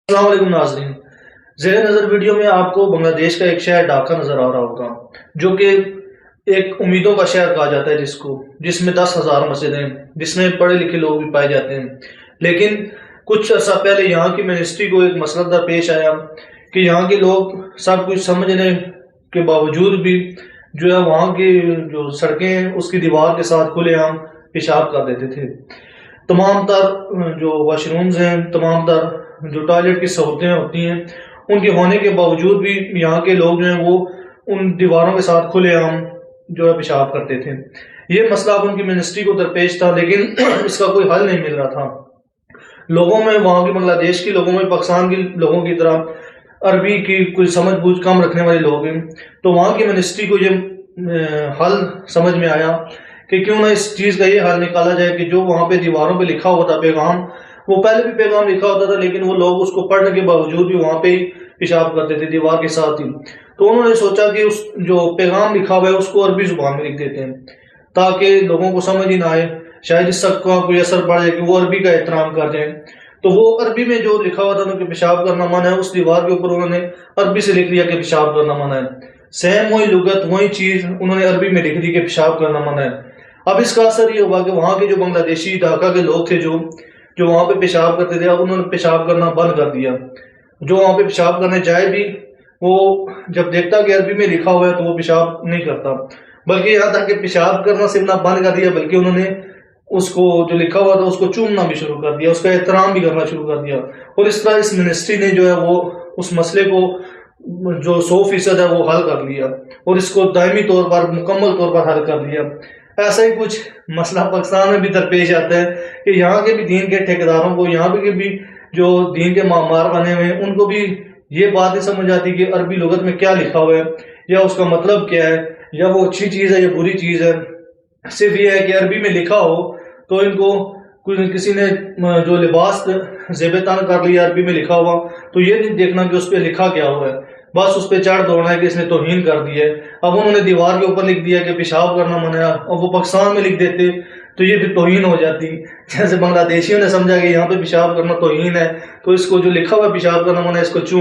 السلام علیکم ناظرین، زیر نظر ویڈیو میں آپ کو بنگلہ دیش کا ایک شہر ڈھاکہ نظر آ رہا ہوگا، جو کہ ایک امیدوں کا شہر کہا جاتا ہے جس میں 10,000 مسجدیں، جس میں پڑھے لکھے لوگ بھی پائے جاتے ہیں۔ لیکن کچھ عرصہ پہلے یہاں کی منسٹری کو ایک مسئلہ درپیش آیا کہ یہاں کے لوگ سب کچھ سمجھنے کے باوجود بھی جو ہے وہاں کی جو سڑکیں ہیں اس کی دیوار کے ساتھ کھلے عام پیشاب کر دیتے تھے۔ تمام تر جو واش رومز ہیں، تمام تر جو ٹوائلٹ کی سہولتیں ہوتی ہیں، ان کے ہونے کے باوجود بھی یہاں کے لوگ جو ہیں وہ ان دیواروں کے ساتھ کھلے عام جو ہے پیشاب کرتے تھے۔ یہ مسئلہ اب ان کی منسٹری کو درپیش تھا، لیکن اس کا کوئی حل نہیں مل رہا تھا۔ لوگوں میں، وہاں کی بنگلہ دیش کے لوگوں میں پاکستان کے لوگوں کی طرح عربی کی کوئی سمجھ بوجھ کم رکھنے والے لوگ ہیں، تو وہاں کی منسٹری کو یہ حل سمجھ میں آیا کہ کیوں نہ اس چیز کا یہ حل نکالا جائے کہ جو وہاں پہ دیواروں پہ لکھا ہوا تھا پیغام، وہ پہلے بھی پیغام لکھا ہوتا تھا لیکن وہ لوگ اس کو پڑھنے کے باوجود بھی وہاں پہ ہی پیشاب کرتے تھے دیوار کے ساتھ ہی۔ تو انہوں نے سوچا کہ اس جو پیغام لکھا ہوا ہے اس کو عربی زبان میں لکھ دیتے ہیں تاکہ لوگوں کو سمجھ ہی نہ آئے، شاید اس سب کا کوئی اثر پڑ جائے کہ وہ عربی کا احترام کر جائیں۔ تو وہ عربی میں جو لکھا ہوا تھا کہ پیشاب کرنا منع ہے، اس دیوار کے اوپر انہوں نے عربی سے لکھ دیا کہ پیشاب کرنا منع ہے۔ سیم وہی لغت، وہی چیز انہوں نے عربی میں لکھ دی کہ پیشاب کرنا منع ہے۔ اب اس کا اثر یہ ہوا کہ وہاں کے جو بنگلہ دیشی ڈھاکہ کے لوگ تھے جو وہاں پہ پیشاب کرتے تھے، اب انہوں نے پیشاب کرنا بند کر دیا۔ جو وہاں پہ پیشاب کرنے جائے بھی، وہ جب دیکھتا کہ عربی میں لکھا ہوا ہے تو وہ پیشاب نہیں کرتا، بلکہ یہاں تک کہ پیشاب کرنا صرف نہ بند کر دیا بلکہ انہوں نے اس کو جو لکھا ہوا تھا اس کو چومنا بھی شروع کر دیا، اس کا احترام بھی کرنا شروع کر دیا۔ اور اس طرح اس منسٹری نے جو ہے وہ اس مسئلے کو جو 100% ہے وہ حل کر لیا اور اس کو دائمی طور پر، مکمل طور پر حل کر لیا۔ ایسا ہی کچھ مسئلہ پاکستان میں بھی درپیش آتا ہے کہ یہاں کے بھی دین کے ٹھیکیداروں کو، یہاں کے بھی جو دین کے معمار بنے ہوئے ہیں، ان کو بھی یہ بات نہیں سمجھ آتی کہ عربی لغت میں کیا لکھا ہوا ہے یا اس کا مطلب کیا ہے، یا وہ اچھی چیز ہے یا بری چیز ہے۔ صرف یہ ہے کہ عربی میں لکھا ہو تو ان کو کسی نے جو لباس زیب تن کر لیا عربی میں لکھا ہوا، تو یہ نہیں دیکھنا کہ اس پہ لکھا کیا ہوا ہے، بس اس پہ چڑھ دوڑنا ہے کہ اس نے توہین کر دی ہے۔ اب انہوں نے دیوار کے اوپر لکھ دیا کہ پیشاب کرنا منع ہے، اور وہ پاکستان میں لکھ دیتے تو یہ بھی توہین ہو جاتی۔ جیسے بنگلہ دیشیوں نے سمجھا کہ یہاں پہ پیشاب کرنا توہین ہے، تو اس کو جو لکھا ہوا ہے پیشاب کرنا منع ہے اس کو چوم